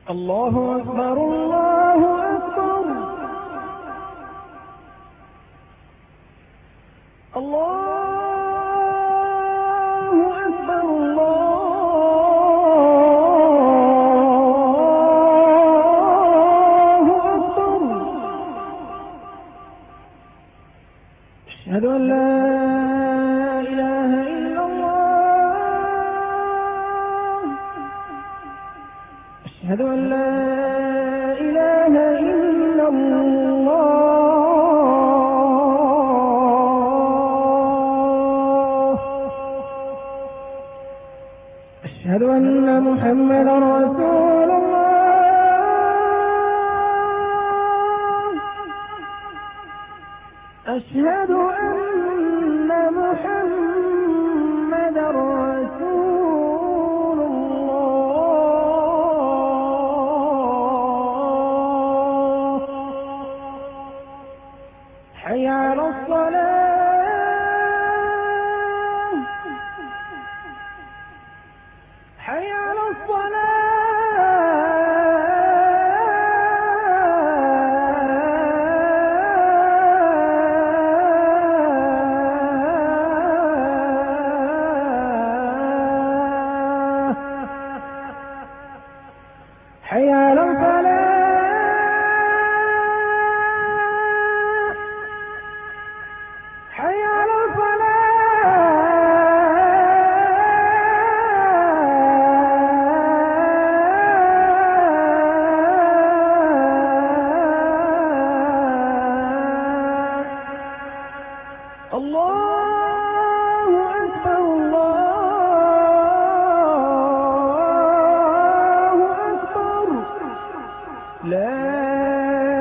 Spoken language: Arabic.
الله أكبر الله أكبر الله أكبر الله أكبر. أشهد أن لا إله إلا الله. أشهد أن لا إله إلا الله. أشهد أن محمدا رسول الله. أشهد أن محمدا رسول الله. حي على الصلاة. حي على الصلاة. حي على الفلاح. حي على الفلاح. الله أكبر الله أكبر. لا